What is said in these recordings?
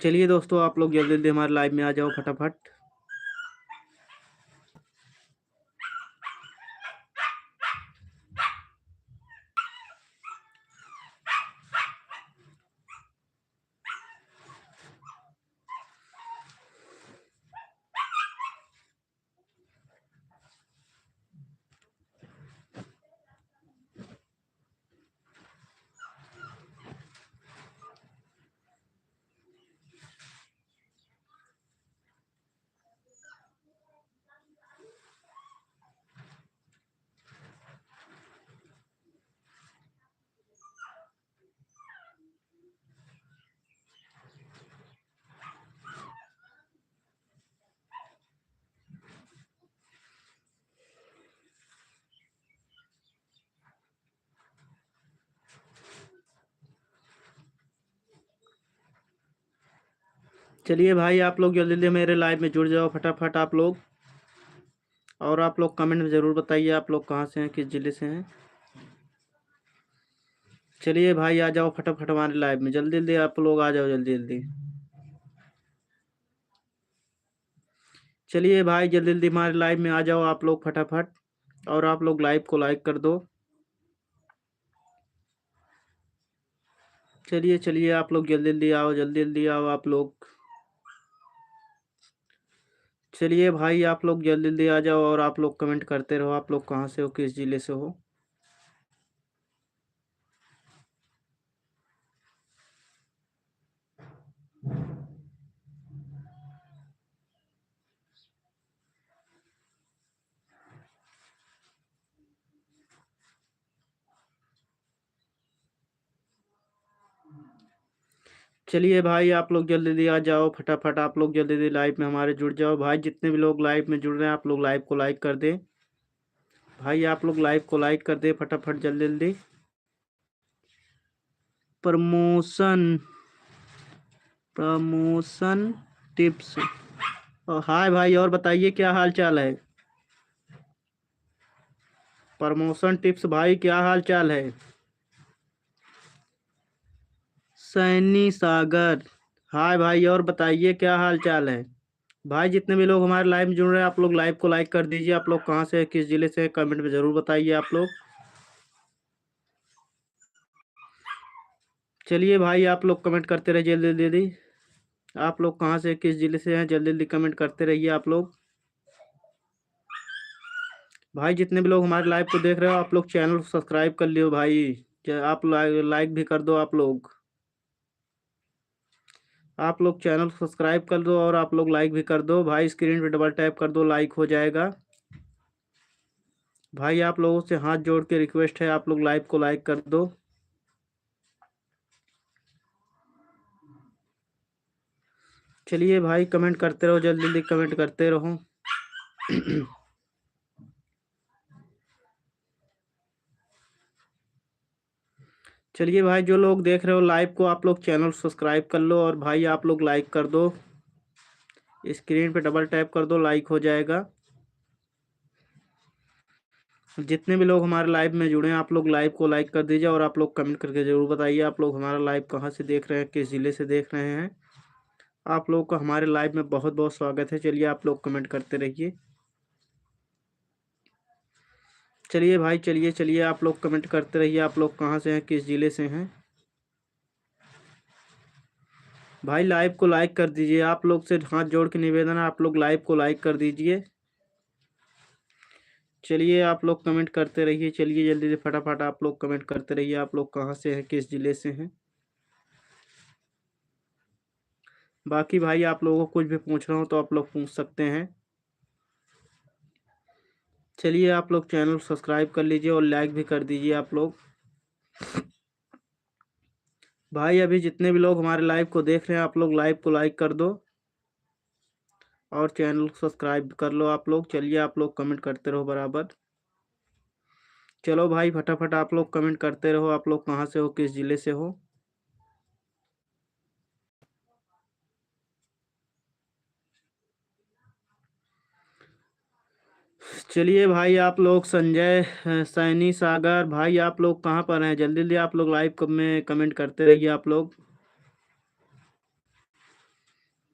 चलिए दोस्तों, आप लोग जल्दी जल्दी हमारे लाइव में आ जाओ फटाफट। चलिए भाई, आप लोग जल्दी जल्दी मेरे लाइव में जुड़ जाओ फटाफट आप लोग। और आप लोग कमेंट में ज़रूर बताइए आप लोग कहाँ से हैं, किस ज़िले से हैं। चलिए भाई, आ जाओ फटाफट हमारे लाइव में, जल्दी जल्दी आप लोग आ जाओ, जल्दी जल्दी। चलिए भाई, जल्दी जल्दी हमारे लाइव में आ जाओ आप लोग फटाफट। और आप लोग लाइव को लाइक कर दो। चलिए चलिए, आप लोग जल्दी जल्दी आओ, जल्दी जल्दी आओ आप लोग। चलिए भाई, आप लोग जल्दी जल्दी आ जाओ और आप लोग कमेंट करते रहो, आप लोग कहाँ से हो, किस ज़िले से हो। चलिए भाई, आप लोग जल्दी जल्दी आ जाओ फटाफट, आप लोग जल्दी जल्दी लाइव में हमारे जुड़ जाओ भाई। जितने भी लोग लाइव में जुड़ रहे हैं, आप लोग लाइव को लाइक कर दें भाई, आप लोग लाइव को लाइक कर दें फटाफट, जल्दी जल्दी। Promotion promotion tips. हाय भाई, और बताइए क्या हाल चाल है। प्रमोशन टिप्स भाई, क्या हाल चाल है। सैनी सागर, हाय भाई, और बताइए क्या हाल चाल है। भाई जितने भी लोग हमारे लाइव में जुड़ रहे हैं, आप लोग लाइव को लाइक कर दीजिए। आप लोग कहाँ से, किस जिले से, कमेंट में ज़रूर बताइए आप लोग। चलिए भाई, आप लोग कमेंट करते रहिए जल्दी जल्दी। आप लोग कहाँ से, किस जिले से हैं, जल्दी जल्दी कमेंट करते रहिए आप लोग। भाई जितने भी लोग हमारे लाइव को देख रहे हो, आप लोग चैनल को सब्सक्राइब कर लियो भाई। आप लाइक भी कर दो आप लोग। आप लोग चैनल को सब्सक्राइब कर दो और आप लोग लाइक भी कर दो भाई। स्क्रीन पे डबल टैप कर दो, लाइक हो जाएगा भाई। आप लोगों से हाथ जोड़ के रिक्वेस्ट है, आप लोग लाइव को लाइक कर दो। चलिए भाई, कमेंट करते रहो, जल्दी जल्दी कमेंट करते रहो। चलिए भाई, जो लोग देख रहे हो लाइव को, आप लोग चैनल सब्सक्राइब कर लो और भाई आप लोग लाइक कर दो। स्क्रीन पे डबल टैप कर दो, लाइक हो जाएगा। जितने भी लोग हमारे लाइव में जुड़े हैं, आप लोग लाइव को लाइक कर दीजिए और आप लोग कमेंट करके ज़रूर बताइए आप लोग हमारा लाइव कहाँ से देख रहे हैं, किस ज़िले से देख रहे हैं। आप लोगों का हमारे लाइव में बहुत बहुत स्वागत है। चलिए आप लोग कमेंट करते रहिए। चलिए भाई, चलिए चलिए, आप लोग कमेंट करते रहिए, आप लोग कहाँ से हैं, किस ज़िले से हैं। भाई लाइव को लाइक कर दीजिए, आप लोग से हाथ जोड़ के निवेदन है, आप लोग लाइव को लाइक कर दीजिए। चलिए आप लोग कमेंट करते रहिए, चलिए जल्दी से फटाफट आप लोग कमेंट करते रहिए, आप लोग कहाँ से हैं, किस ज़िले से हैं। बाकी भाई आप लोगों को कुछ भी पूछ रहा हूँ तो आप लोग पूछ सकते हैं। चलिए आप लोग चैनल सब्सक्राइब कर लीजिए और लाइक भी कर दीजिए आप लोग। भाई अभी जितने भी लोग हमारे लाइव को देख रहे हैं, आप लोग लाइव को लाइक कर दो और चैनल को सब्सक्राइब कर लो आप लोग। चलिए आप लोग कमेंट करते रहो बराबर। चलो भाई, फटाफट आप लोग कमेंट करते रहो, आप लोग कहाँ से हो, किस ज़िले से हो। चलिए भाई आप लोग संजय सैनी सागर भाई आप लोग कहाँ पर हैं? जल्दी जल्दी आप लोग लाइव में कमेंट करते रहिए आप लोग।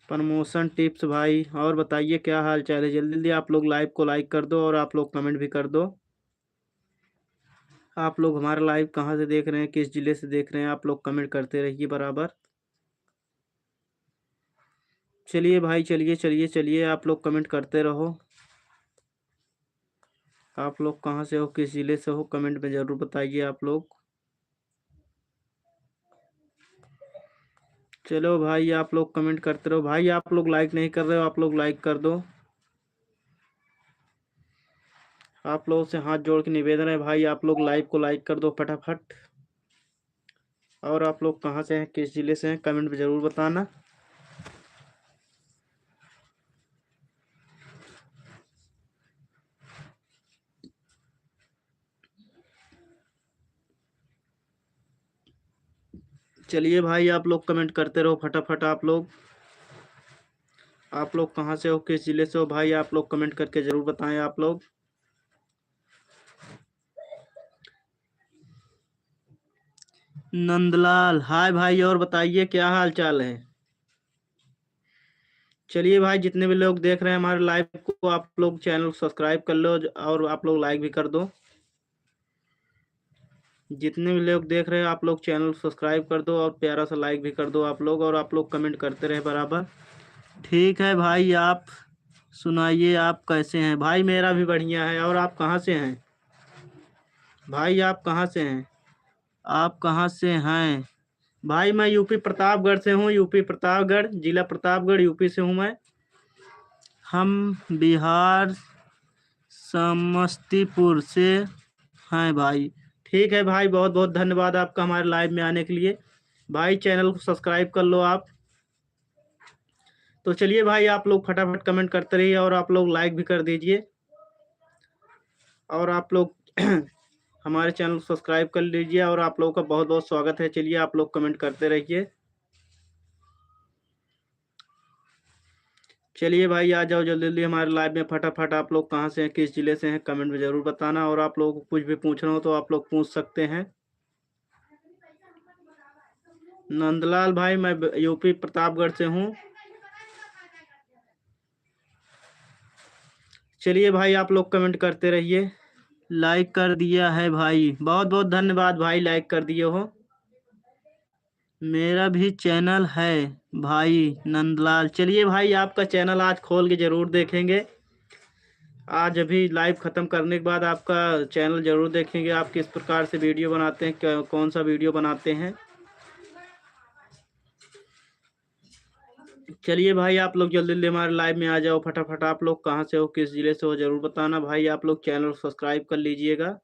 प्रमोशन टिप्स भाई और बताइए क्या हाल चाल है? जल्दी जल्दी आप लोग लाइव को लाइक कर दो और आप लोग कमेंट भी कर दो। आप लोग हमारा लाइव कहाँ से देख रहे हैं, किस जिले से देख रहे हैं, आप लोग कमेंट करते रहिए बराबर। चलिए भाई चलिए चलिए चलिए आप लोग कमेंट करते रहो। आप लोग कहाँ से हो, किस जिले से हो, कमेंट में ज़रूर बताइए आप लोग। चलो भाई आप लोग कमेंट करते रहो। भाई आप लोग लाइक नहीं कर रहे हो, आप लोग लाइक कर दो। आप लोगों से हाथ जोड़ के निवेदन है भाई आप लोग लाइव को लाइक कर दो फटाफट। और आप लोग कहाँ से हैं, किस जिले से हैं, कमेंट में ज़रूर बताना। चलिए भाई आप लोग कमेंट करते रहो फटाफट। आप लोग कहाँ से हो, किस जिले से हो भाई, आप लोग कमेंट करके ज़रूर बताएं आप लोग। नंदलाल हाय भाई और बताइए क्या हाल चाल है? चलिए भाई जितने भी लोग देख रहे हैं हमारे लाइव को, आप लोग चैनल को सब्सक्राइब कर लो और आप लोग लाइक भी कर दो। जितने भी लोग देख रहे हैं आप लोग चैनल सब्सक्राइब कर दो और प्यारा सा लाइक भी कर दो आप लोग, और आप लोग कमेंट करते रहे बराबर। ठीक है भाई आप सुनाइए आप कैसे हैं? भाई मेरा भी बढ़िया है। और आप कहाँ से हैं भाई, आप कहाँ से हैं? आप कहाँ से हैं भाई? मैं यूपी प्रतापगढ़ से हूँ, यूपी प्रतापगढ़, जिला प्रतापगढ़, यूपी से हूँ मैं। हम बिहार समस्तीपुर से हैं भाई। ठीक है भाई बहुत बहुत धन्यवाद आपका हमारे लाइव में आने के लिए। भाई चैनल को सब्सक्राइब कर लो आप। तो चलिए भाई आप लोग फटाफट कमेंट करते रहिए और आप लोग लाइक भी कर दीजिए। और आप लोग हमारे चैनल को सब्सक्राइब कर लीजिए और आप लोगों का बहुत बहुत स्वागत है। चलिए आप लोग कमेंट करते रहिए। चलिए भाई आ जाओ जल्दी जल्दी हमारे लाइव में फटाफट। आप लोग कहाँ से हैं, किस जिले से हैं, कमेंट में ज़रूर बताना। और आप लोगों को कुछ भी पूछना हो तो आप लोग पूछ सकते हैं। नंदलाल भाई मैं यूपी प्रतापगढ़ से हूँ। चलिए भाई आप लोग कमेंट करते रहिए। लाइक कर दिया है भाई, बहुत बहुत धन्यवाद भाई, लाइक कर दिए हो। मेरा भी चैनल है भाई नंदलाल। चलिए भाई आपका चैनल आज खोल के ज़रूर देखेंगे। आज अभी लाइव ख़त्म करने के बाद आपका चैनल ज़रूर देखेंगे, आप किस प्रकार से वीडियो बनाते हैं, कौन सा वीडियो बनाते हैं। चलिए भाई आप लोग जल्दी जल्दी हमारे लाइव में आ जाओ फटाफट। आप लोग कहाँ से हो, किस ज़िले से हो, ज़रूर बताना भाई। आप लोग चैनल सब्सक्राइब कर लीजिएगा।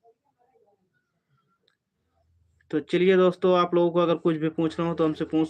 तो चलिए दोस्तों आप लोगों को अगर कुछ भी पूछना हो तो हमसे पूछ